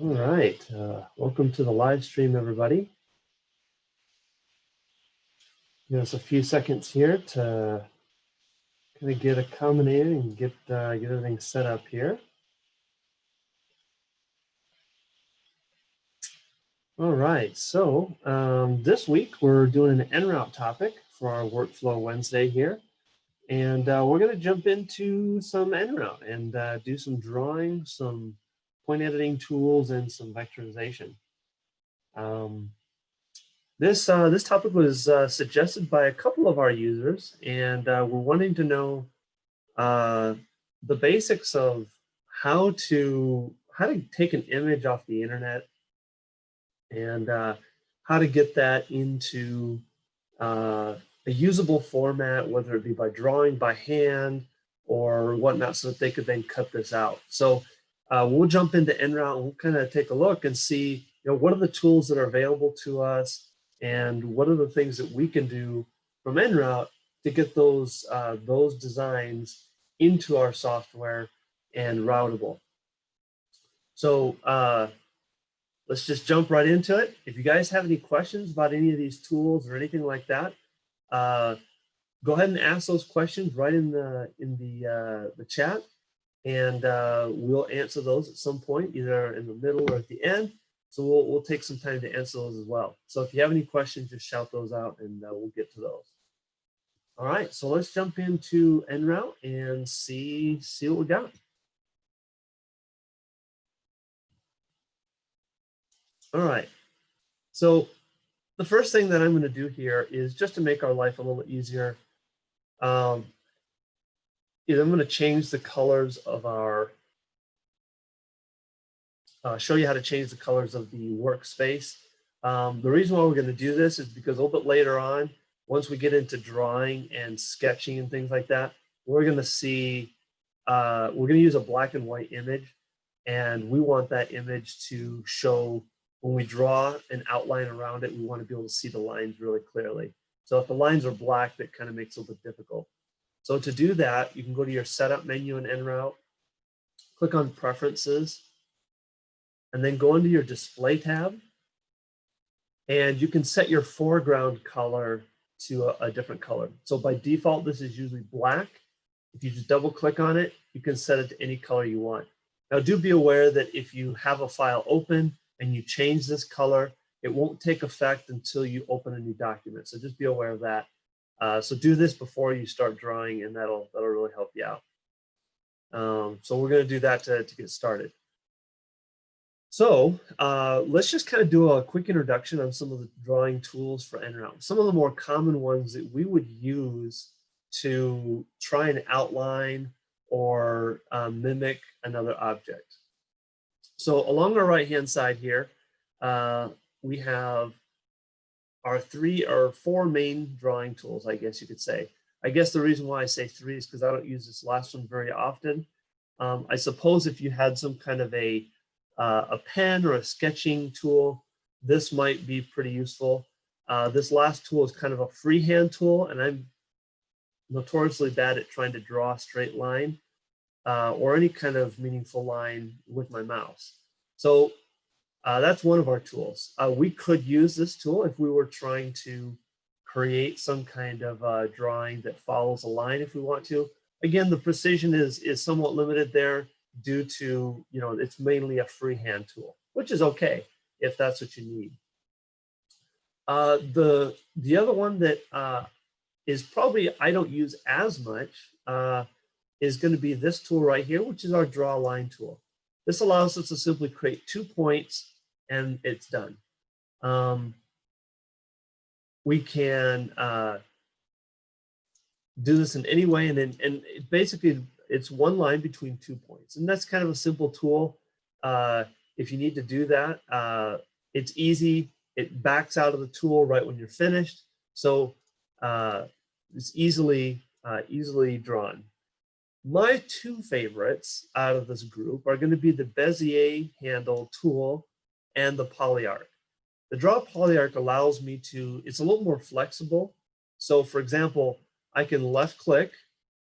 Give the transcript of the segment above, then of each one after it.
All right, welcome to the live stream, everybody. Give us a few seconds here to kind of get accommodated and get everything set up here. All right, so this week we're doing an en route topic for our Workflow Wednesday here, and we're going to jump into some en route and do some drawing, some point editing tools, and some vectorization. This topic was suggested by a couple of our users, and we're wanting to know the basics of how to take an image off the internet and how to get that into a usable format, whether it be by drawing by hand or whatnot, so that they could then cut this out. So we'll jump into en route and we'll kind of take a look and see, what are the tools that are available to us, and what are the things that we can do from en route to get those designs into our software and routable. So let's just jump right into it. If you guys have any questions about any of these tools or anything like that, go ahead and ask those questions right in the chat, and we'll answer those at some point, either in the middle or at the end. So we'll take some time to answer those as well. So if you have any questions, just shout those out and we'll get to those. All right, so let's jump into en route and see what we got. All right, so the first thing that I'm going to do here is, just to make our life a little easier, I'm going to change the colors of our, show you how to change the colors of the workspace. The reason why we're going to do this is because a little bit later on, once we get into drawing and sketching and things like that, we're going to see, we're going to use a black and white image, and we want that image to show, when we draw an outline around it, we want to be able to see the lines really clearly. So if the lines are black, that kind of makes it a little bit difficult. So to do that, you can go to your setup menu in en route, click on preferences, and then go into your display tab, and you can set your foreground color to a different color. So by default, this is usually black. If you just double click on it, you can set it to any color you want. Now do be aware that if you have a file open and you change this color, it won't take effect until you open a new document. So just be aware of that. So do this before you start drawing, and that'll really help you out. So we're going to do that to get started. So let's just kind of do a quick introduction on some of the drawing tools for en route. Some of the more common ones that we would use to try and outline or mimic another object. So along our right-hand side here, we have our 3 or 4 main drawing tools, I guess you could say. I guess the reason why I say 3 is because I don't use this last one very often. I suppose if you had some kind of a pen or a sketching tool, this might be pretty useful. This last tool is kind of a freehand tool, and I'm notoriously bad at trying to draw a straight line or any kind of meaningful line with my mouse. So that's one of our tools. We could use this tool if we were trying to create some kind of drawing that follows a line if we want to. Again, the precision is somewhat limited there due to, it's mainly a freehand tool, which is okay if that's what you need. The other one that is probably I don't use as much is going to be this tool right here, which is our draw line tool. This allows us to simply create 2 points and it's done. We can do this in any way, and basically it's one line between 2 points, and that's kind of a simple tool. If you need to do that, it's easy. It backs out of the tool right when you're finished, so it's easily drawn. My 2 favorites out of this group are going to be the Bezier handle tool and the polyarc. The draw polyarc allows me to, it's a little more flexible. So for example, I can left click,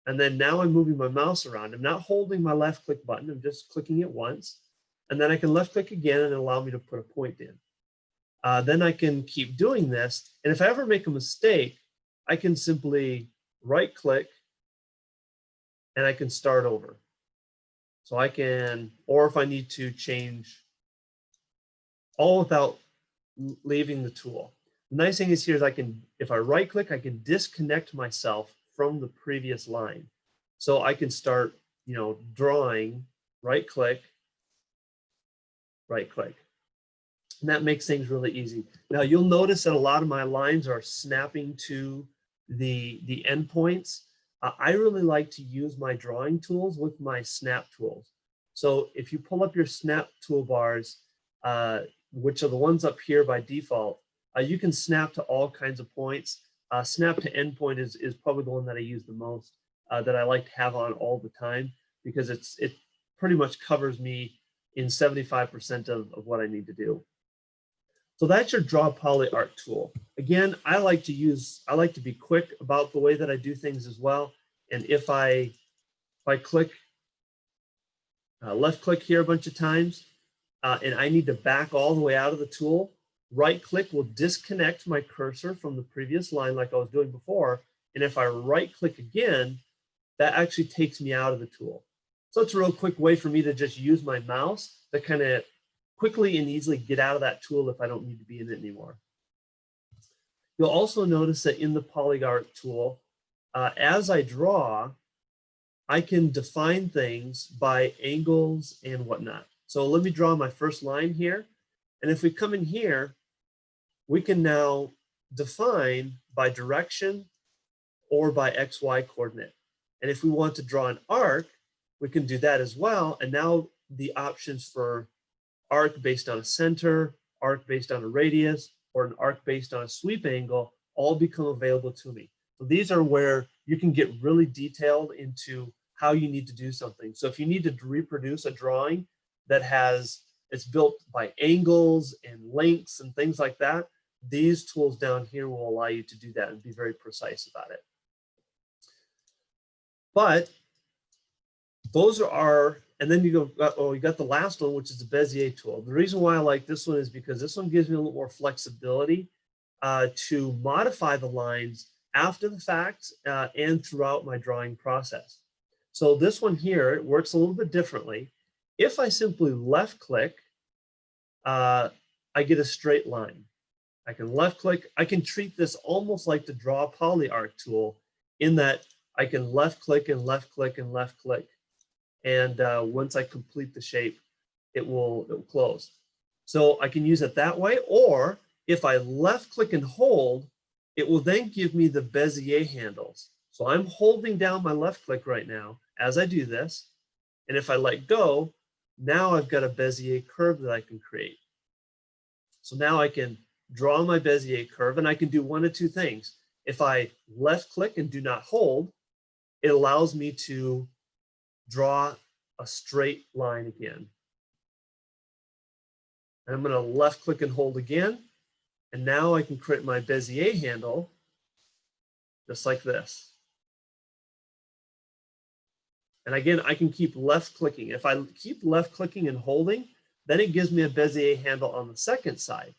and then now I'm moving my mouse around. I'm not holding my left click button, I'm just clicking it once. and then I can left click again and allow me to put a point in. Then I can keep doing this. And if I ever make a mistake, I can simply right click and I can start over. So I can, or if I need to change, all without leaving the tool. The nice thing is here is I can, if I right click, I can disconnect myself from the previous line. So I can start, drawing, right click. And that makes things really easy. Now you'll notice that a lot of my lines are snapping to the endpoints. I really like to use my drawing tools with my snap tools. So if you pull up your snap toolbars, which are the ones up here by default, you can snap to all kinds of points. Snap to endpoint is probably the one that I use the most, that I like to have on all the time, because it pretty much covers me in 75% of what I need to do. So that's your draw poly art tool. Again, I like to be quick about the way that I do things as well. And if I click, left click here a bunch of times, and I need to back all the way out of the tool, right click will disconnect my cursor from the previous line like I was doing before. And if I right click again, that actually takes me out of the tool. So it's a real quick way for me to just use my mouse to kind of quickly and easily get out of that tool if I don't need to be in it anymore. You'll also notice that in the polyart tool, as I draw, I can define things by angles and whatnot. So let me draw my first line here. And if we come in here, we can now define by direction or by XY coordinate. And if we want to draw an arc, we can do that as well. And now the options for arc based on a center, arc based on a radius, or an arc based on a sweep angle all become available to me. So these are where you can get really detailed into how you need to do something. So if you need to reproduce a drawing that it's built by angles and lengths and things like that, these tools down here will allow you to do that and be very precise about it. But those are, and then you got the last one, which is the Bezier tool. The reason why I like this one is because this one gives me a little more flexibility to modify the lines after the fact and throughout my drawing process. So this one here, it works a little bit differently. If I simply left click, I get a straight line. I can left click. I can treat this almost like the draw poly art tool, in that I can left click and left click and left click. And once I complete the shape, it will close. So I can use it that way, or if I left click and hold, it will then give me the Bezier handles. So I'm holding down my left click right now as I do this. And if I let go, now I've got a Bezier curve that I can create. So now I can draw my Bezier curve, and I can do one of two things. If I left click and do not hold, it allows me to draw a straight line again. And I'm going to left click and hold again. And now I can create my Bezier handle just like this. And again, I can keep left clicking. If I keep left clicking and holding, then it gives me a Bezier handle on the second side.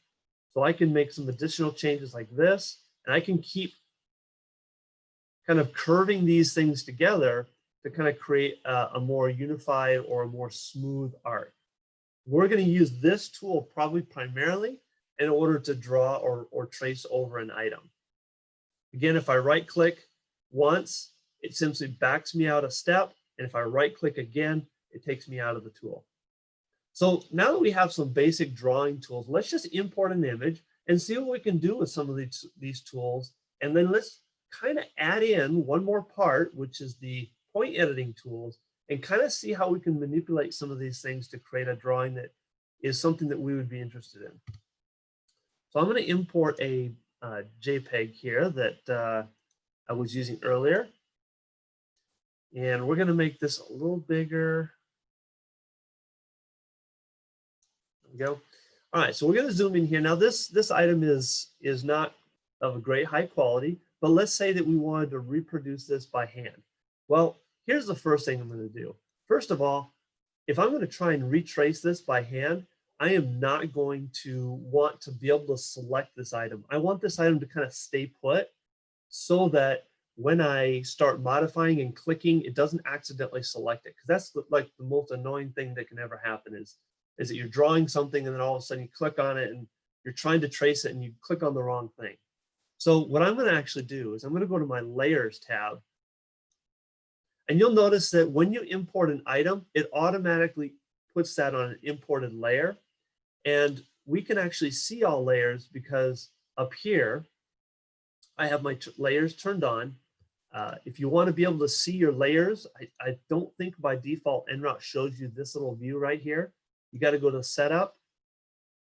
So I can make some additional changes like this, and I can keep kind of curving these things together to kind of create a more unified or a more smooth art. We're going to use this tool probably primarily in order to draw or trace over an item. Again, if I right click once, it simply backs me out a step. And if I right click again, it takes me out of the tool. So now that we have some basic drawing tools, let's just import an image and see what we can do with some of these tools. And then let's kind of add in one more part, which is the point editing tools, and kind of see how we can manipulate some of these things to create a drawing that is something that we would be interested in. So I'm going to import a JPEG here that I was using earlier. And we're going to make this a little bigger. There we go. All right, so we're going to zoom in here. Now this item is not of a great high quality, but let's say that we wanted to reproduce this by hand. Well, here's the first thing I'm going to do. First of all, if I'm going to try and retrace this by hand, I am not going to want to be able to select this item. I want this item to kind of stay put so that when I start modifying and clicking, it doesn't accidentally select it. Because that's like the most annoying thing that can ever happen is that you're drawing something and then all of a sudden you click on it and you're trying to trace it and you click on the wrong thing. So what I'm going to actually do is I'm going to go to my Layers tab. And you'll notice that when you import an item, it automatically puts that on an imported layer. And we can actually see all layers because up here, I have my layers turned on. If you want to be able to see your layers, I don't think by default nRoute shows you this little view right here. You got to go to Setup,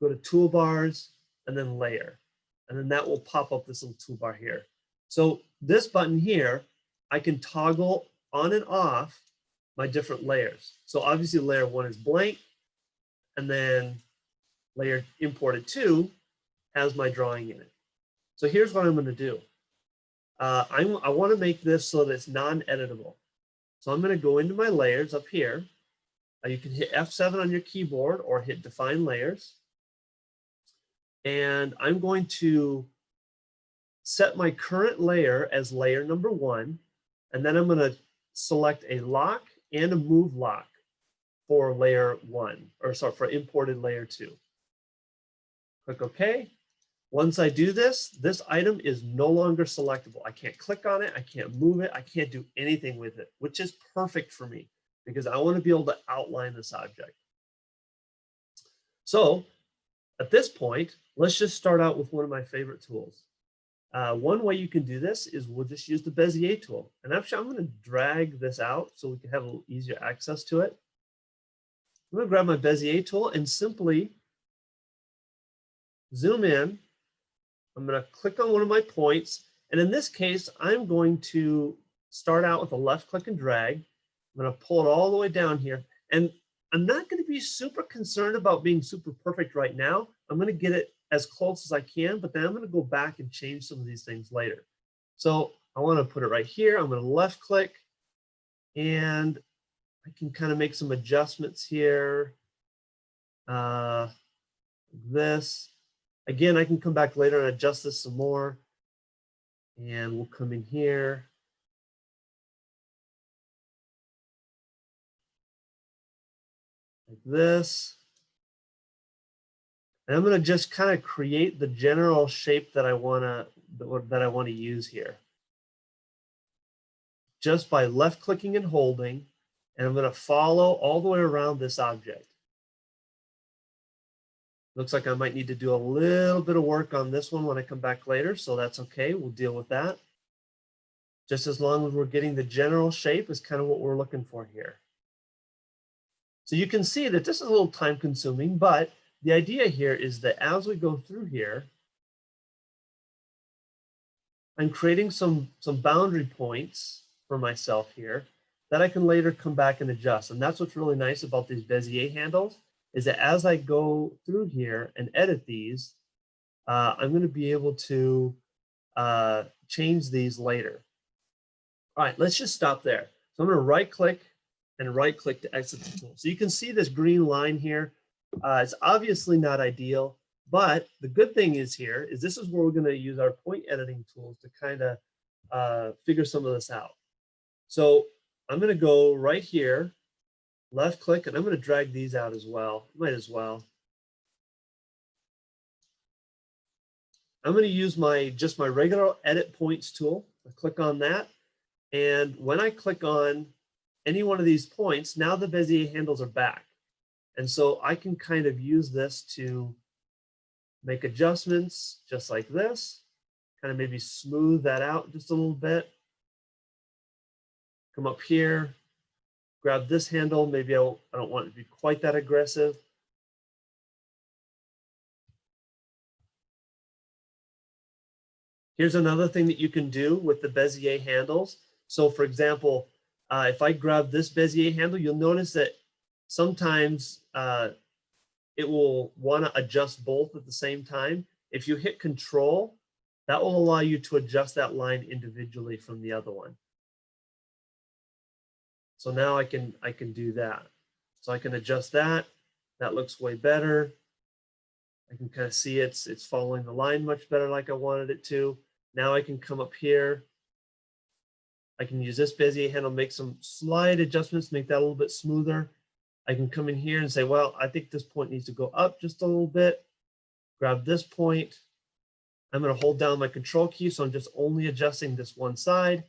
go to Toolbars, and then Layer. And then that will pop up this little toolbar here. So this button here, I can toggle on and off my different layers. So obviously layer 1 is blank, and then layer imported 2 has my drawing in it. So here's what I'm going to do. I want to make this so that it's non-editable. So I'm going to go into my layers up here. You can hit F7 on your keyboard or hit Define Layers. And I'm going to set my current layer as layer number 1. And then I'm going to select a lock and a move lock for layer 1, or sorry, for imported layer 2. Click OK. Once I do this, this item is no longer selectable. I can't click on it. I can't move it. I can't do anything with it, which is perfect for me because I want to be able to outline this object. So at this point, let's just start out with one of my favorite tools. One way you can do this is we'll just use the Bezier tool. And actually, I'm going to drag this out so we can have a little easier access to it. I'm going to grab my Bezier tool and simply zoom in. I'm going to click on one of my points. And in this case, I'm going to start out with a left click and drag. I'm going to pull it all the way down here. And I'm not going to be super concerned about being super perfect right now. I'm going to get it as close as I can, but then I'm going to go back and change some of these things later. So I want to put it right here. I'm going to left click, and I can kind of make some adjustments here. This. Again, I can come back later and adjust this some more. And we'll come in here. Like this. And I'm going to just kind of create the general shape that I want to use here. Just by left clicking and holding, and I'm going to follow all the way around this object. Looks like I might need to do a little bit of work on this one when I come back later, so that's okay. We'll deal with that. Just as long as we're getting the general shape is kind of what we're looking for here. So you can see that this is a little time consuming, but the idea here is that as we go through here, I'm creating some boundary points for myself here that I can later come back and adjust. And that's what's really nice about these Bezier handles, is that as I go through here and edit these, I'm going to be able to change these later. All right, let's just stop there. So I'm going to right click and right click to exit the tool. So you can see this green line here. It's obviously not ideal, but the good thing is here is this is where we're going to use our point editing tools to kind of figure some of this out. So I'm going to go right here, left click, and I'm going to drag these out as well. Might as well. I'm going to use just my regular edit points tool. I click on that. And when I click on any one of these points, now the Bezier handles are back. And so I can kind of use this to make adjustments just like this, kind of maybe smooth that out just a little bit. Come up here, grab this handle. Maybe I don't want it to be quite that aggressive. Here's another thing that you can do with the Bezier handles. So for example, if I grab this Bezier handle, you'll notice that sometimes it will want to adjust both at the same time. If you hit Control, that will allow you to adjust that line individually from the other one. So now I can do that. So I can adjust that. That looks way better. I can kind of see it's following the line much better like I wanted it to. Now I can come up here. I can use this Bezier handle, make some slight adjustments, make that a little bit smoother. I can come in here and say, well, I think this point needs to go up just a little bit. Grab this point. I'm going to hold down my control key, so I'm just only adjusting this one side.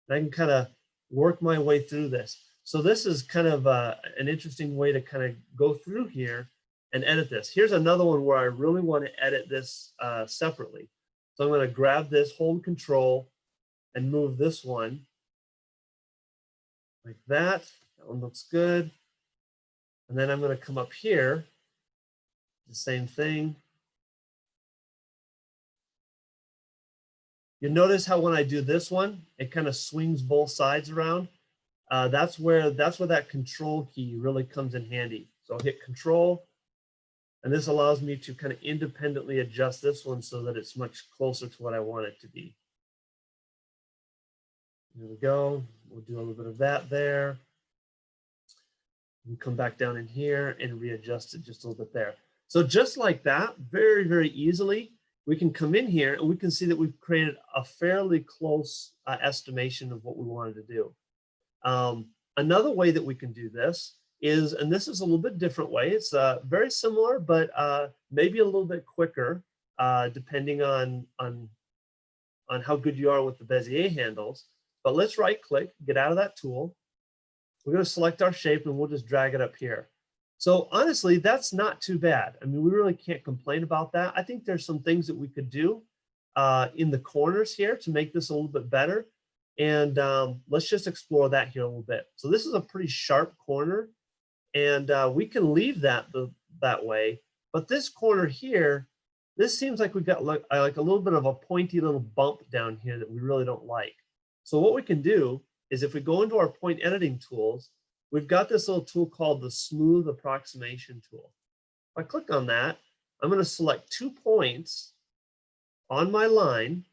And I can kind of work my way through this. So this is kind of an interesting way to kind of go through here and edit this. Here's another one where I really want to edit this separately. So I'm going to grab this, hold control, and move this one like that. That one looks good. And then I'm going to come up here, the same thing. You notice how when I do this one, it kind of swings both sides around. That's where that control key really comes in handy. So I'll hit control, and this allows me to kind of independently adjust this one so that it's much closer to what I want it to be. There we go. We'll do a little bit of that there. And come back down in here and readjust it just a little bit there. So just like that, very, very easily, we can come in here and we can see that we've created a fairly close estimation of what we wanted to do. Another way that we can do this is, and this is a little bit different way, it's very similar, but maybe a little bit quicker, depending on how good you are with the Bezier handles. But let's right click, get out of that tool. We're going to select our shape and we'll just drag it up here. So honestly, that's not too bad. I mean, we really can't complain about that. I think there's some things that we could do in the corners here to make this a little bit better. And let's just explore that here a little bit. So this is a pretty sharp corner, and we can leave that that way. But this corner here, this seems like we've got like a little bit of a pointy little bump down here that we really don't like. So what we can do is if we go into our point editing tools, we've got this little tool called the Smooth Approximation tool. If I click on that, I'm going to select 2 points on my line,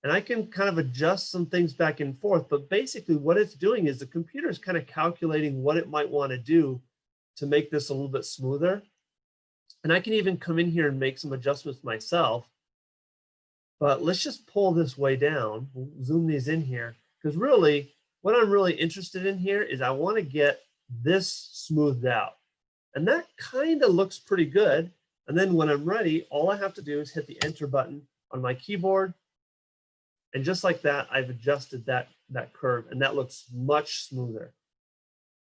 and I can kind of adjust some things back and forth. But basically what it's doing is the computer is kind of calculating what it might want to do to make this a little bit smoother. And I can even come in here and make some adjustments myself. But let's just pull this way down. We'll zoom these in here, because really what I'm really interested in here is I want to get this smoothed out. And that kind of looks pretty good. And then when I'm ready, all I have to do is hit the enter button on my keyboard. And just like that, I've adjusted that curve, and that looks much smoother.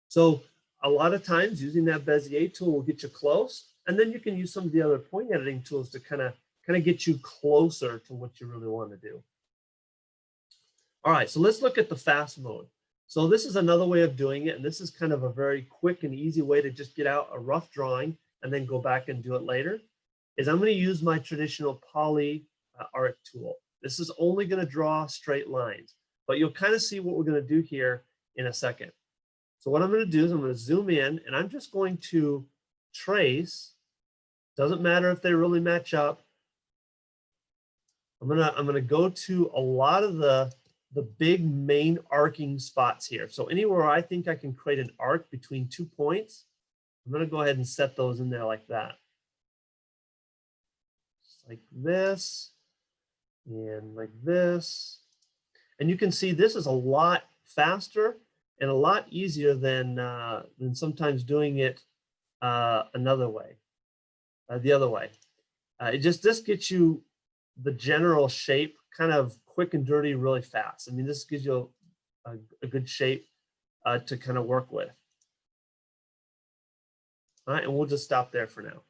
So a lot of times using that Bezier tool will get you close, and then you can use some of the other point editing tools to kind of get you closer to what you really want to do. All right, so let's look at the fast mode. So this is another way of doing it, and this is kind of a very quick and easy way to just get out a rough drawing and then go back and do it later, is I'm going to use my traditional poly art tool. This is only going to draw straight lines, but you'll kind of see what we're going to do here in a second. So what I'm going to do is I'm going to zoom in, and I'm just going to trace. Doesn't matter if they really match up. I'm gonna go to a lot of the big main arcing spots here. So anywhere I think I can create an arc between 2 points, I'm gonna go ahead and set those in there like that. Just like this, and like this. And you can see this is a lot faster and a lot easier than sometimes doing it another way, the other way. This gets you the general shape kind of quick and dirty really fast. I mean, this gives you a good shape to kind of work with. All right, and we'll just stop there for now.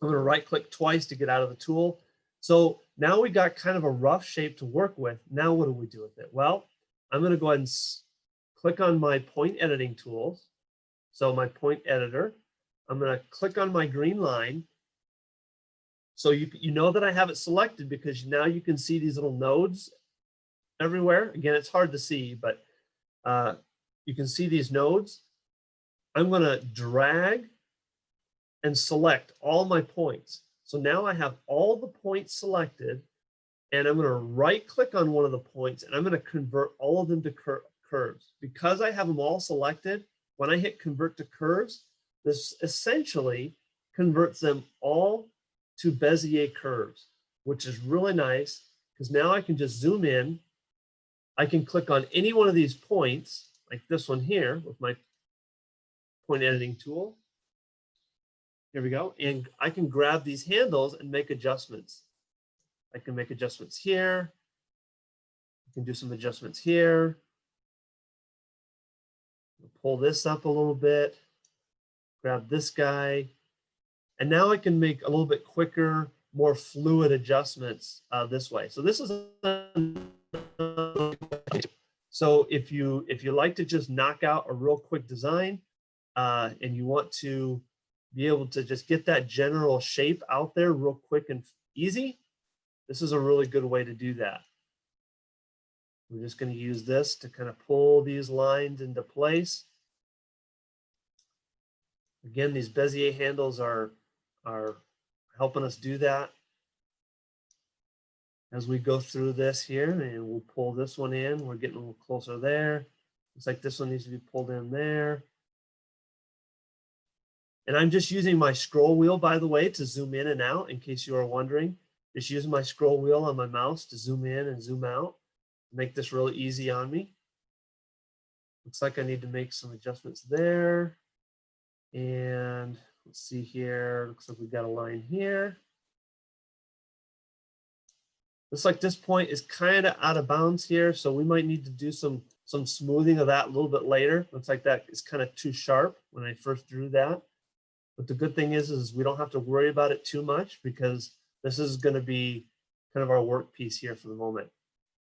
I'm going to right click twice to get out of the tool. So now we got kind of a rough shape to work with. Now what do we do with it? Well, I'm going to go ahead and click on my point editing tools. So my point editor, I'm going to click on my green line. So you know that I have it selected because now you can see these little nodes everywhere. Again, it's hard to see, but you can see these nodes. I'm going to drag and select all my points. So now I have all the points selected, and I'm going to right click on one of the points, and I'm going to convert all of them to curves. Because I have them all selected, when I hit convert to curves, this essentially converts them all to Bezier curves, which is really nice because now I can just zoom in. I can click on any one of these points, like this one here with my point editing tool. Here we go. And I can grab these handles and make adjustments. I can make adjustments here. I can do some adjustments here. Pull this up a little bit. Grab this guy. And now I can make a little bit quicker, more fluid adjustments this way. So this is so if you like to just knock out a real quick design and you want to be able to just get that general shape out there real quick and easy, this is a really good way to do that. We're just going to use this to kind of pull these lines into place. Again, these Bezier handles are helping us do that. As we go through this here, and we'll pull this one in. We're getting a little closer there. Looks like this one needs to be pulled in there. And I'm just using my scroll wheel, by the way, to zoom in and out, in case you are wondering. Just using my scroll wheel on my mouse to zoom in and zoom out. Make this really easy on me. Looks like I need to make some adjustments there. And let's see here. Looks like we've got a line here. Looks like this point is kind of out of bounds here, so we might need to do some smoothing of that a little bit later. Looks like that is kind of too sharp when I first drew that. But the good thing is we don't have to worry about it too much because this is going to be kind of our work piece here for the moment.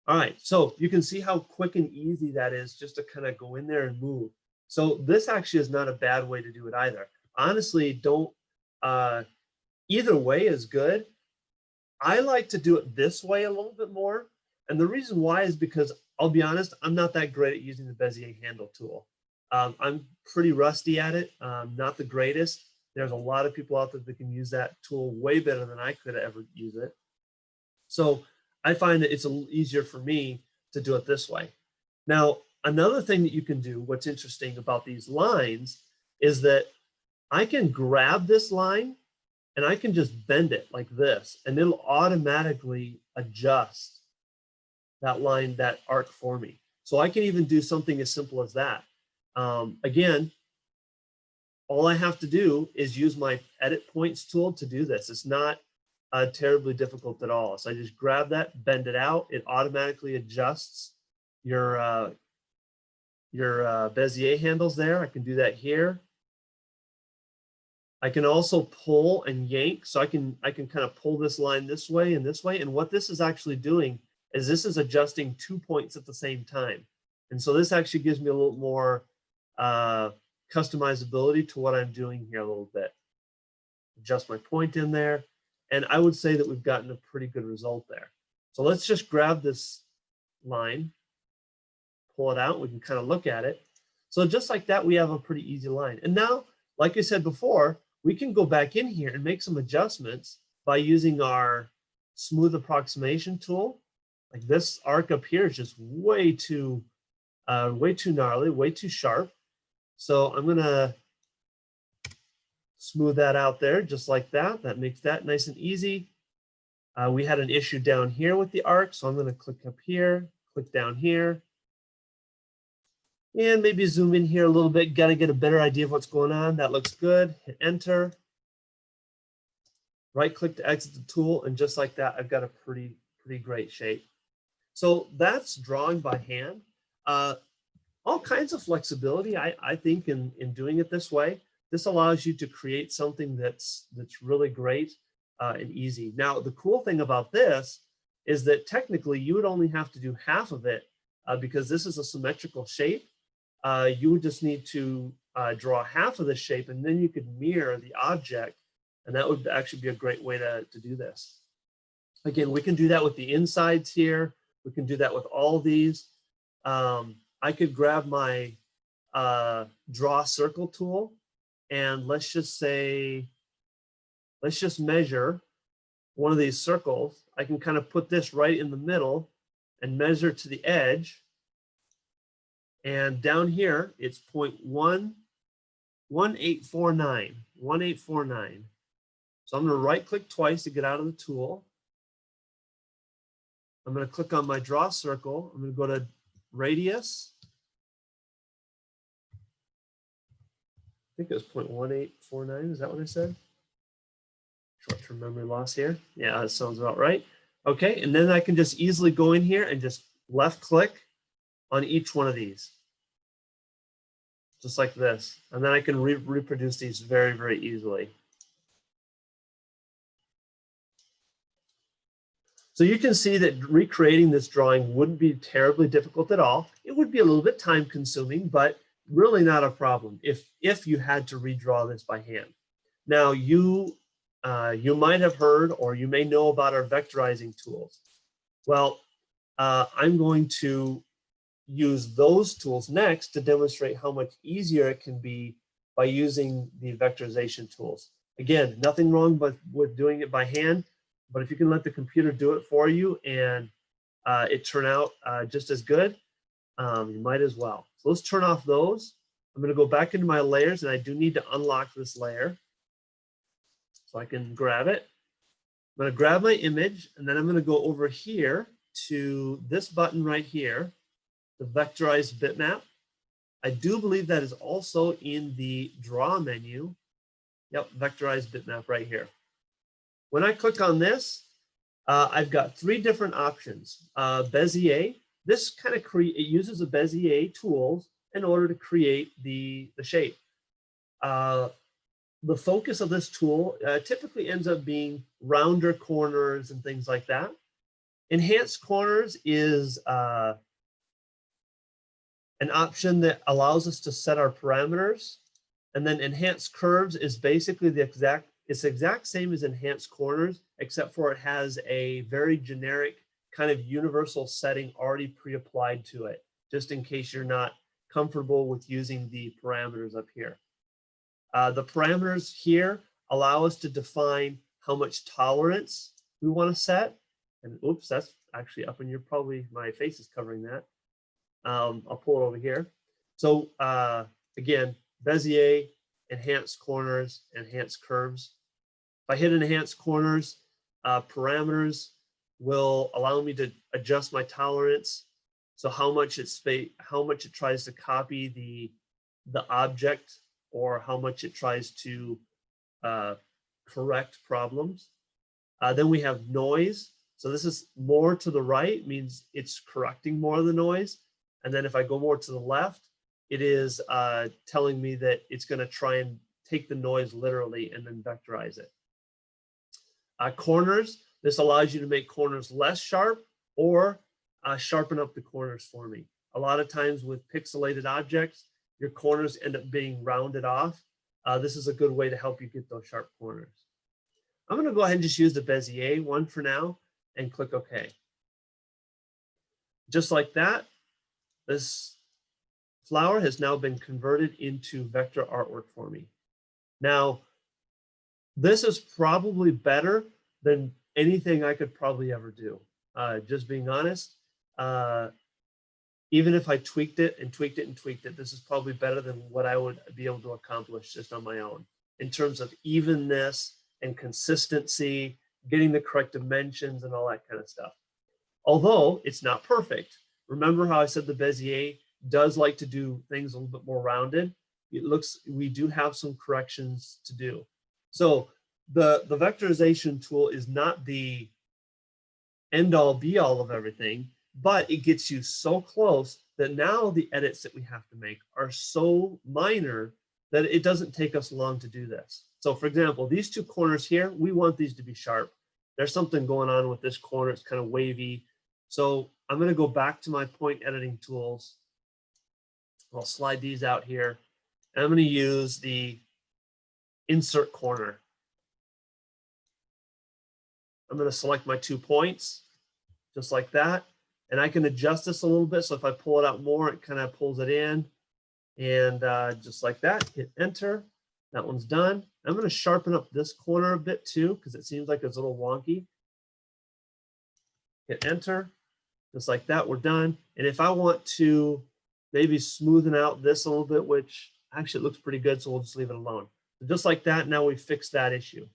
All right, so you can see how quick and easy that is just to kind of go in there and move. So this actually is not a bad way to do it either. Honestly, don't, either way is good. I like to do it this way a little bit more. And the reason why is because I'll be honest, I'm not that great at using the Bezier handle tool. I'm pretty rusty at it, not the greatest. There's a lot of people out there that can use that tool way better than I could ever use it. So I find that it's a little easier for me to do it this way. Now, another thing that you can do, what's interesting about these lines, is that I can grab this line and I can just bend it like this, and it'll automatically adjust that line, that arc for me. So I can even do something as simple as that. Again, all I have to do is use my edit points tool to do this. It's not terribly difficult at all. So I just grab that, bend it out. It automatically adjusts your Bezier handles there. I can do that here. I can also pull and yank. So I can kind of pull this line this way and this way. And what this is actually doing is this is adjusting 2 points at the same time. And so this actually gives me a little more customizability to what I'm doing here a little bit. Adjust my point in there. And I would say that we've gotten a pretty good result there. So let's just grab this line, pull it out. We can kind of look at it. So just like that, we have a pretty easy line. And now, like I said before, we can go back in here and make some adjustments by using our smooth approximation tool. Like this arc up here is just way too gnarly, way too sharp. So I'm gonna smooth that out there just like that. That makes that nice and easy. We had an issue down here with the arc, so I'm gonna click up here, click down here, and maybe zoom in here a little bit. Gotta get a better idea of what's going on. That looks good. Hit enter. Right click to exit the tool, and just like that, I've got a pretty great shape. So that's drawing by hand. All kinds of flexibility, I think, in doing it this way. This allows you to create something that's really great and easy. Now, the cool thing about this is that technically you would only have to do half of it because this is a symmetrical shape. You would just need to draw half of the shape, and then you could mirror the object, and that would actually be a great way to do this. Again, we can do that with the insides here. We can do that with all these. I could grab my draw circle tool, and let's just measure one of these circles. I can kind of put this right in the middle and measure to the edge. And down here, it's 0.1 1849, 1849. So I'm going to right click twice to get out of the tool. I'm going to click on my draw circle. I'm going to go to radius. I think it was 0.1849. Is that what I said? Short-term memory loss here. Yeah, that sounds about right. Okay, and then I can just easily go in here and just left click on each one of these. Just like this. And then I can reproduce these very, very easily. So you can see that recreating this drawing wouldn't be terribly difficult at all. It would be a little bit time consuming, but really not a problem if you had to redraw this by hand. Now you might have heard or you may know about our vectorizing tools. Well, I'm going to use those tools next to demonstrate how much easier it can be by using the vectorization tools. Again, nothing wrong with doing it by hand, but if you can let the computer do it for you and it turn out just as good, you might as well. So let's turn off those. I'm going to go back into my layers, and I do need to unlock this layer so I can grab it. I'm going to grab my image, and then I'm going to go over here to this button right here, the vectorized bitmap. I do believe that is also in the draw menu. Yep, vectorized bitmap right here. When I click on this, I've got three different options. Bezier, this kind of it uses a Bezier tools in order to create the shape. The focus of this tool typically ends up being rounder corners and things like that. Enhanced corners is an option that allows us to set our parameters. And then enhanced curves is basically it's the exact same as enhanced corners, except for it has a very generic kind of universal setting already pre-applied to it, just in case you're not comfortable with using the parameters up here. The parameters here allow us to define how much tolerance we want to set. And oops, that's actually up in your, probably my face is covering that. I'll pull it over here. So again, Bezier, enhanced corners, enhanced curves. If I hit enhanced corners, parameters will allow me to adjust my tolerance. So how much it tries to copy the object, or how much it tries to correct problems. Then we have noise. So this is more to the right, means it's correcting more of the noise. And then if I go more to the left, it is telling me that it's going to try and take the noise literally and then vectorize it. Corners, this allows you to make corners less sharp or sharpen up the corners for me. A lot of times with pixelated objects, your corners end up being rounded off. This is a good way to help you get those sharp corners. I'm going to go ahead and just use the Bezier one for now and click OK. Just like that, this flower has now been converted into vector artwork for me. Now, this is probably better than anything I could probably ever do. Just being honest, even if I tweaked it and tweaked it and tweaked it, this is probably better than what I would be able to accomplish just on my own in terms of evenness and consistency, getting the correct dimensions and all that kind of stuff. Although it's not perfect. Remember how I said the Bezier does like to do things a little bit more rounded? We do have some corrections to do. So the vectorization tool is not the end all be all of everything, but it gets you so close that now the edits that we have to make are so minor that it doesn't take us long to do this. So for example, these two corners here, we want these to be sharp. There's something going on with this corner, it's kind of wavy. So I'm going to go back to my point editing tools. I'll slide these out here. And I'm going to use the insert corner. I'm going to select my 2 points, just like that. And I can adjust this a little bit. So if I pull it out more, it kind of pulls it in. And just like that, hit enter. That one's done. I'm going to sharpen up this corner a bit too, because it seems like it's a little wonky. Hit enter. Just like that, we're done. And if I want to maybe smoothen out this a little bit, which Actually, it looks pretty good, so we'll just leave it alone. So just like that, now we fixed that issue.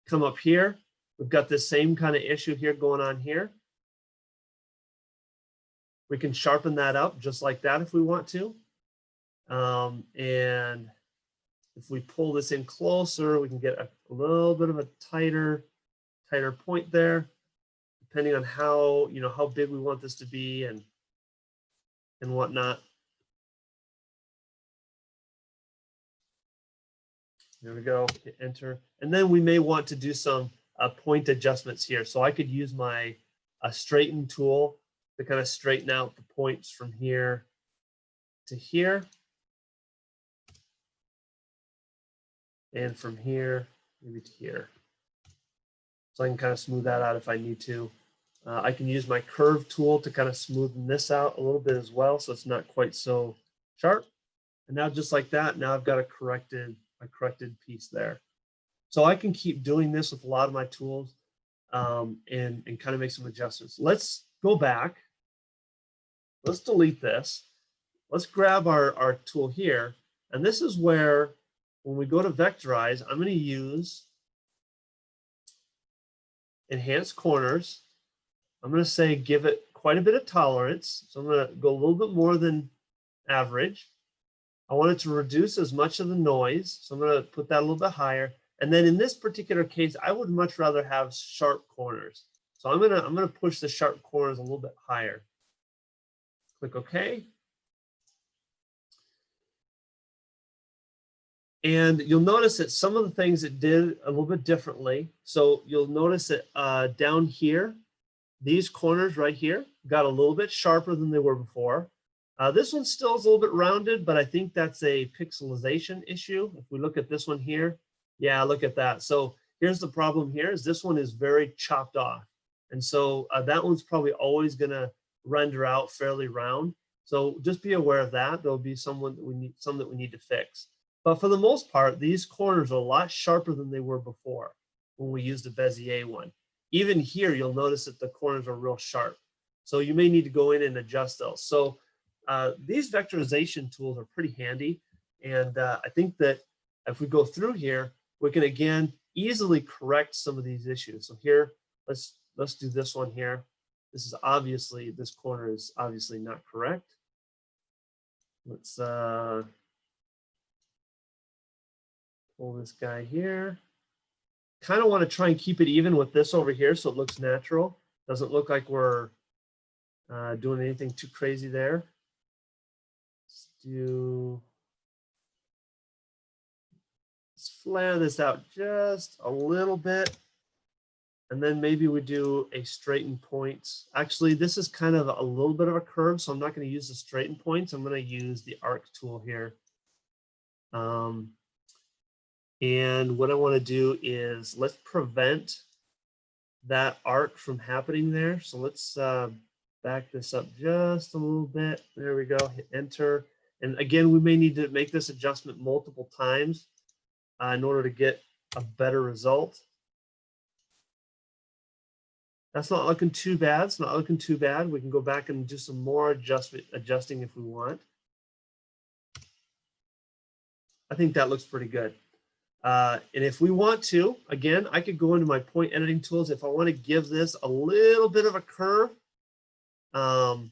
Come up here, we've got this same kind of issue here going on here. We can sharpen that up just like that if we want to. And if we pull this in closer, we can get a little bit of a tighter point there, depending on how, how big we want this to be and whatnot. There we go, hit enter. And then we may want to do some point adjustments here. So I could use my straighten tool to kind of straighten out the points from here to here. And from here, maybe to here. So I can kind of smooth that out if I need to. I can use my curve tool to kind of smoothen this out a little bit as well, so it's not quite so sharp. And now just like that, now I've got a corrected piece there. So I can keep doing this with a lot of my tools and kind of make some adjustments. Let's go back. Let's delete this. Let's grab our tool here. And this is where, when we go to vectorize, I'm going to use enhance corners. I'm going to say give it quite a bit of tolerance. So I'm going to go a little bit more than average. I want it to reduce as much of the noise. So I'm going to put that a little bit higher. And then in this particular case, I would much rather have sharp corners. So I'm going to push the sharp corners a little bit higher. Click OK. And you'll notice that some of the things it did a little bit differently. So you'll notice that down here, these corners right here got a little bit sharper than they were before. This one still is a little bit rounded, but I think that's a pixelization issue. If we look at this one here, yeah, look at that. So here's the problem here is this one is very chopped off. And so that one's probably always going to render out fairly round. So just be aware of that. There'll be some that we need to fix. But for the most part, these corners are a lot sharper than they were before when we used the Bezier one. Even here, you'll notice that the corners are real sharp. So you may need to go in and adjust those. So these vectorization tools are pretty handy. And I think that if we go through here, we can, again, easily correct some of these issues. So here, let's do this one here. This corner is obviously not correct. Let's pull this guy here. Kind of want to try and keep it even with this over here so it looks natural. Doesn't look like we're doing anything too crazy there. Let's flare this out just a little bit. And then maybe we do a straighten points. Actually, this is kind of a little bit of a curve, so I'm not going to use the straighten points. I'm going to use the arc tool here. And what I want to do is let's prevent that arc from happening there. So let's back this up just a little bit. There we go, hit enter. And again, we may need to make this adjustment multiple times in order to get a better result. That's not looking too bad. It's not looking too bad. We can go back and do some more adjusting if we want. I think that looks pretty good. And if we want to, again, I could go into my point editing tools. If I want to give this a little bit of a curve, let's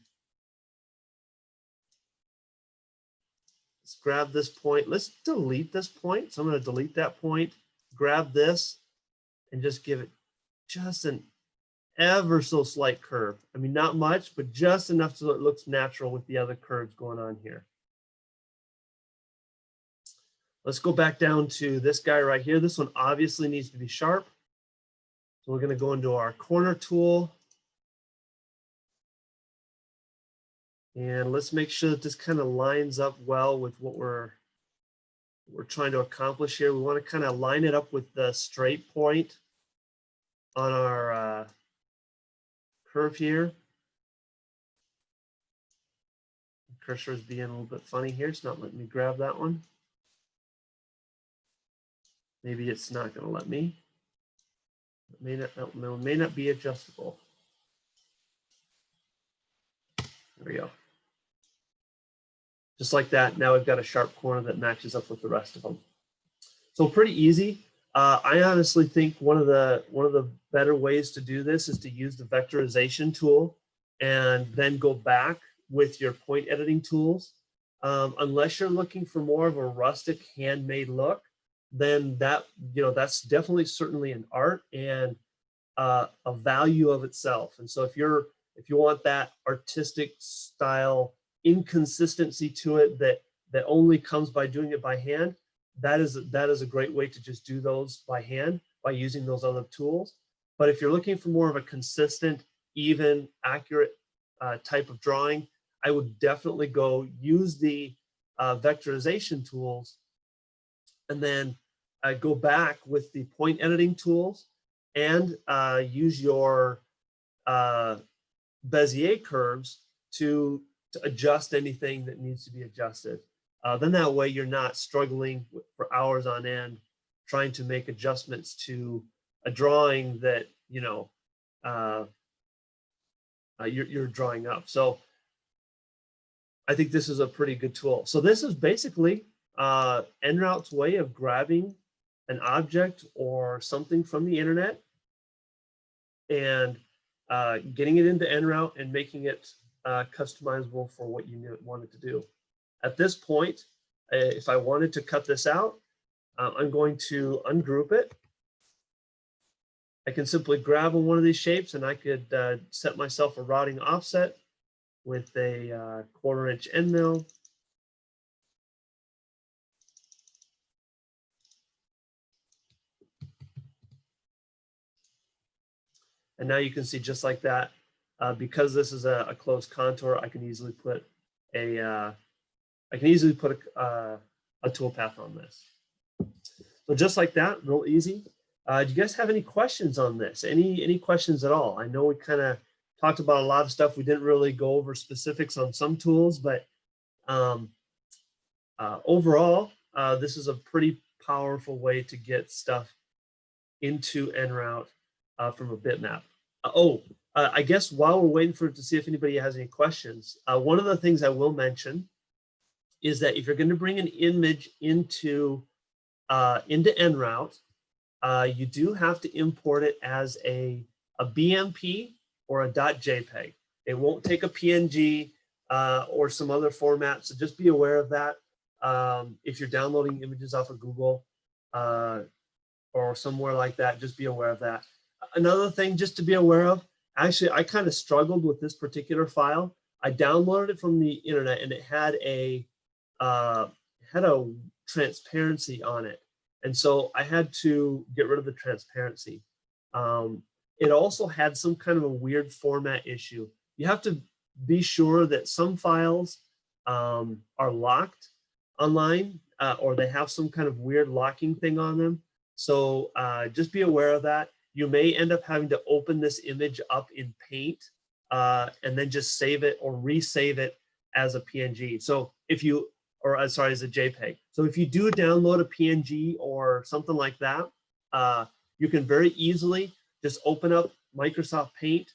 grab this point. Let's delete this point. So I'm going to delete that point, grab this, and just give it just an ever so slight curve. I mean, not much, but just enough so it looks natural with the other curves going on here. Let's go back down to this guy right here. This one obviously needs to be sharp. So we're going to go into our corner tool. And let's make sure that this kind of lines up well with what we're trying to accomplish here. We want to kind of line it up with the straight point on our curve here. The cursor is being a little bit funny here. It's not letting me grab that one. Maybe it's not going to let me. It may not be adjustable. There we go. Just like that, now we've got a sharp corner that matches up with the rest of them. So pretty easy. I honestly think one of the better ways to do this is to use the vectorization tool and then go back with your point editing tools. Unless you're looking for more of a rustic handmade look, then that's definitely certainly an art and a value of itself. And so if you want that artistic style inconsistency to it that only comes by doing it by hand, that is a great way to just do those by hand by using those other tools. But if you're looking for more of a consistent, even, accurate type of drawing, I would definitely go use the vectorization tools and then go back with the point editing tools and use your Bezier curves to adjust anything that needs to be adjusted. Then that way you're not struggling for hours on end trying to make adjustments to a drawing that you're drawing up. So I think this is a pretty good tool. So this is basically NRoute's way of grabbing an object or something from the internet and getting it into NRoute and making it customizable for what you wanted to do. At this point, if I wanted to cut this out, I'm going to ungroup it. I can simply grab one of these shapes and I could set myself a routing offset with a 1/4 inch end mill. And now you can see just like that, because this is a closed contour, I can easily put a toolpath on this. So just like that, real easy. Do you guys have any questions on this? Any questions at all? I know we kind of talked about a lot of stuff. We didn't really go over specifics on some tools, but overall, this is a pretty powerful way to get stuff into NRoute from a bitmap. I guess while we're waiting for it to see if anybody has any questions, one of the things I will mention is that if you're going to bring an image into NRoute, you do have to import it as a BMP or a .jpeg. It won't take a PNG or some other format, so just be aware of that. If you're downloading images off of Google or somewhere like that, just be aware of that. Another thing just to be aware of, actually, I kind of struggled with this particular file. I downloaded it from the internet and it had a transparency on it. And so I had to get rid of the transparency. It also had some kind of a weird format issue. You have to be sure that some files are locked online or they have some kind of weird locking thing on them. So just be aware of that. You may end up having to open this image up in Paint and then just save it or resave it as a PNG. So if you, or sorry, as a JPEG. So if you do download a PNG or something like that, you can very easily just open up Microsoft Paint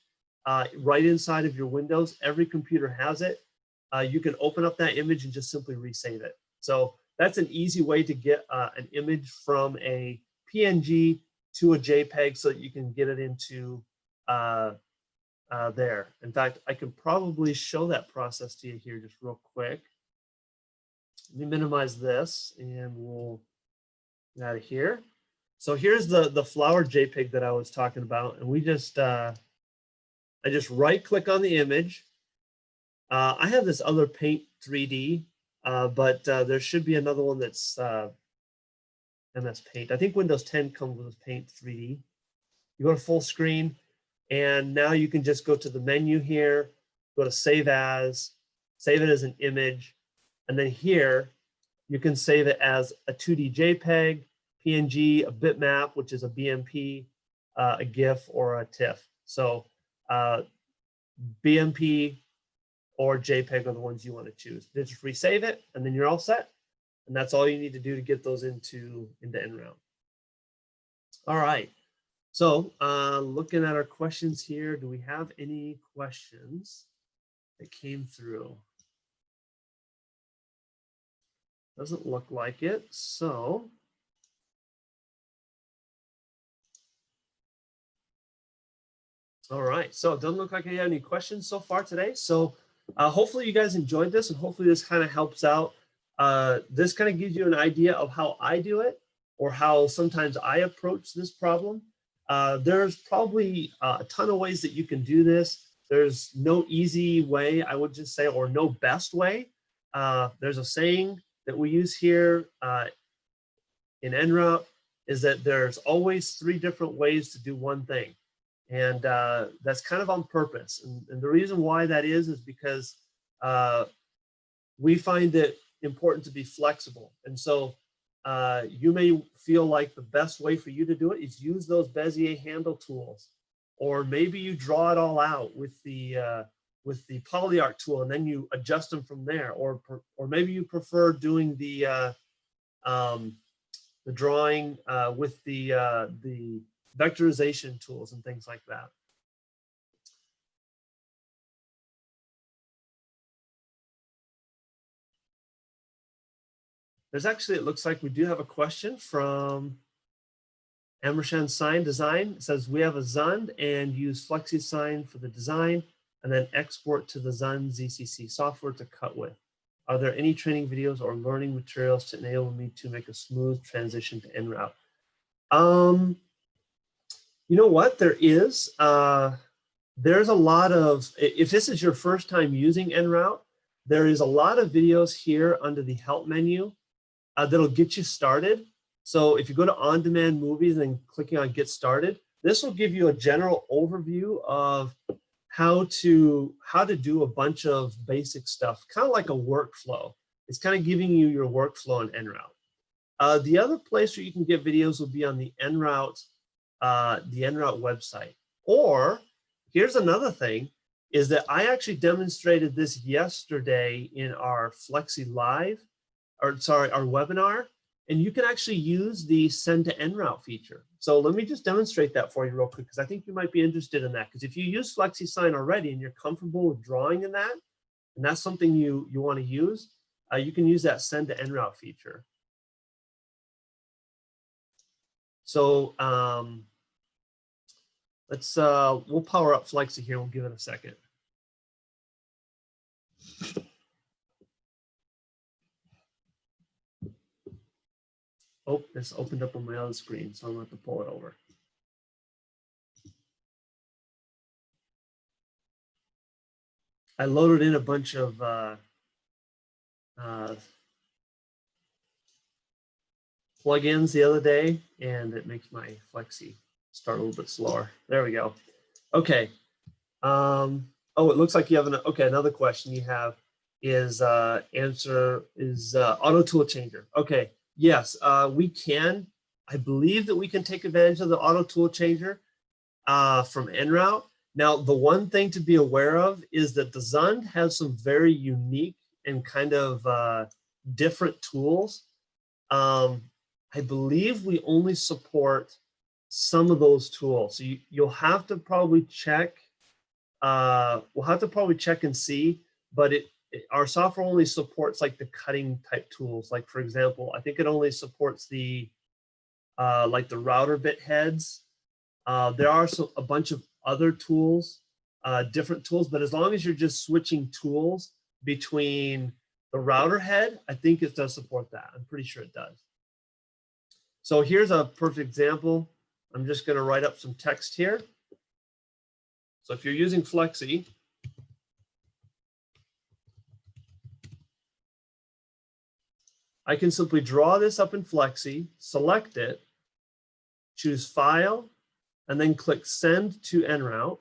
right inside of your Windows. Every computer has it. You can open up that image and just simply resave it. So that's an easy way to get an image from a PNG to a JPEG so that you can get it into there. In fact, I could probably show that process to you here just real quick. Let me minimize this and we'll get out of here. So here's the flower JPEG that I was talking about, and we just I just right click on the image. I have this other Paint 3D, but there should be another one that's MS Paint. I think Windows 10 comes with Paint 3D. You go to full screen, and now you can just go to the menu here, go to Save As, save it as an image, and then here you can save it as a 2D JPEG, PNG, a bitmap, which is a BMP, a GIF, or a TIFF. So BMP or JPEG are the ones you want to choose. Just resave it, and then you're all set. And that's all you need to do to get those into NRoute. All right. So looking at our questions here, do we have any questions that came through? Doesn't look like it. So all right, so it doesn't look like I have any questions so far today. So hopefully you guys enjoyed this, and hopefully this kind of helps out. This kind of gives you an idea of how I do it, or how sometimes I approach this problem. There's probably a ton of ways that you can do this. There's no easy way, I would just say, or no best way. There's a saying that we use here in NRoute, is that there's always 3 different ways to do one thing. And that's kind of on purpose. And the reason why that is because we find it important to be flexible. And so you may feel like the best way for you to do it is use those Bezier handle tools. Or maybe you draw it all out with the PolyArc tool, and then you adjust them from there. Or maybe you prefer doing the drawing with the vectorization tools and things like that. There's actually, it looks like we do have a question from Amershan Sign Design. It says, we have a Zund and use Flexisign for the design and then export to the Zund ZCC software to cut with. Are there any training videos or learning materials to enable me to make a smooth transition to NRoute? You know what, there is. There's a lot of, if this is your first time using NRoute, there is a lot of videos here under the help menu that'll get you started. So if you go to on-demand movies and clicking on get started, this will give you a general overview of how to do a bunch of basic stuff, kind of like a workflow. It's kind of giving you your workflow in NRoute. The other place where you can get videos will be on the NRoute website. Or here's another thing, is that I actually demonstrated this yesterday in our Flexi Live, our webinar, and you can actually use the send to NRoute feature. So let me just demonstrate that for you real quick, because I think you might be interested in that. Because if you use Flexisign already and you're comfortable with drawing in that, and that's something you want to use, you can use that send to NRoute feature. So we'll power up Flexi here. We'll give it a second. Oh, this opened up on my other screen, so I'm going to have to pull it over. I loaded in a bunch of plugins the other day, and it makes my Flexi start a little bit slower. There we go. Okay. Oh, it looks like you have another question you have is auto tool changer. Okay. Yes, we can. I believe that we can take advantage of the auto tool changer from NRoute. Now, the one thing to be aware of is that the Zund has some very unique and kind of different tools. I believe we only support some of those tools. So you'll have to probably check. We'll have to probably check and see, but our software only supports like the cutting type tools. Like for example, I think it only supports the like the router bit heads. There are a bunch of other tools, different tools, but as long as you're just switching tools between the router head, I think it does support that. I'm pretty sure it does. So here's a perfect example. I'm just going to write up some text here. So if you're using Flexi, I can simply draw this up in Flexi, select it, choose File, and then click Send to NRoute.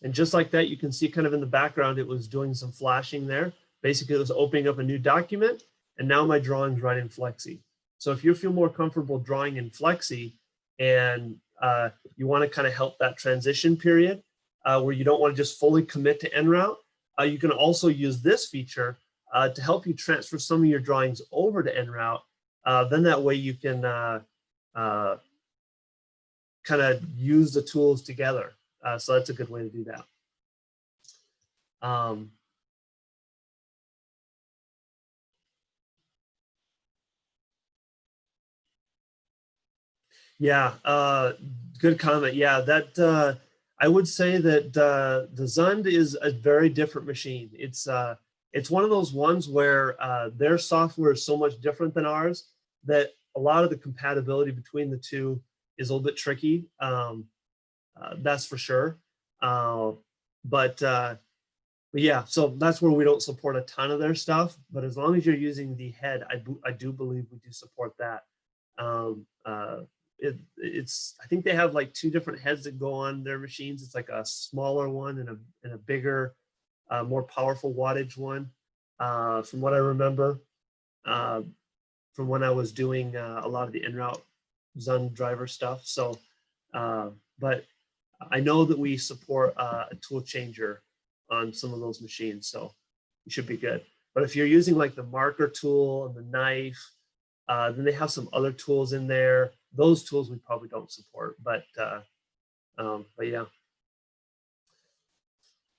And just like that, you can see kind of in the background, it was doing some flashing there. Basically, it was opening up a new document, and now my drawing's right in Flexi. So if you feel more comfortable drawing in Flexi and you want to kind of help that transition period where you don't want to just fully commit to NRoute, you can also use this feature to help you transfer some of your drawings over to NRoute. Then that way you can kind of use the tools together. So that's a good way to do that. Yeah, good comment. Yeah, that I would say that the Zund is a very different machine. It's one of those ones where their software is so much different than ours that a lot of the compatibility between the two is a little bit tricky. That's for sure. Uh, but yeah, so that's where we don't support a ton of their stuff. But as long as you're using the head, I do believe we do support that. Um, uh, it's I think they have like two different heads that go on their machines. It's like a smaller one and a bigger, more powerful wattage one. From what I remember, uh, from when I was doing a lot of the en route Zun driver stuff. So, but I know that we support a tool changer on some of those machines, so you should be good. But if you're using like the marker tool and the knife, then they have some other tools in there. Those tools we probably don't support, but yeah.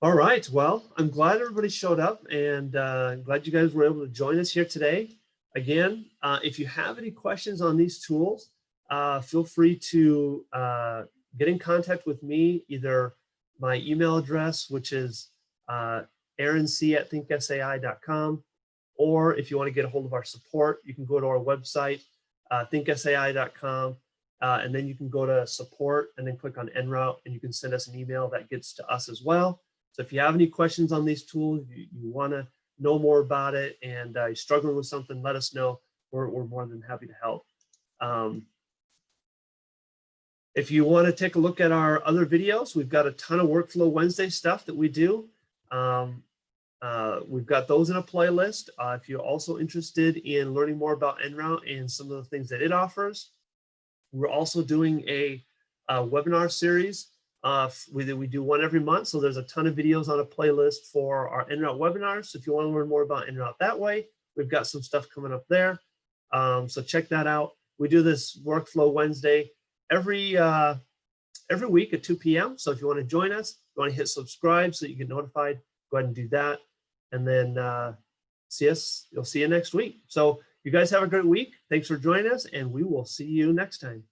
All right, well, I'm glad everybody showed up, and glad you guys were able to join us here today. Again, if you have any questions on these tools, feel free to get in contact with me, either my email address, which is aaronc@thinksai.com, or if you want to get a hold of our support, you can go to our website, thinksai.com, and then you can go to support and then click on en route, and you can send us an email that gets to us as well. So if you have any questions on these tools, you want to know more about it, and you're struggling with something, let us know. We're more than happy to help. If you want to take a look at our other videos, we've got a ton of Workflow Wednesday stuff that we do. We've got those in a playlist. If you're also interested in learning more about en route and some of the things that it offers, we're also doing a webinar series. We do one every month, so there's a ton of videos on a playlist for our en route webinars. So if you want to learn more about en route that way, we've got some stuff coming up there. So check that out. We do this Workflow Wednesday every week at 2 p.m. So if you want to join us, you want to hit subscribe so you get notified, go ahead and do that. And then you'll see you next week. So you guys have a great week. Thanks for joining us, and we will see you next time.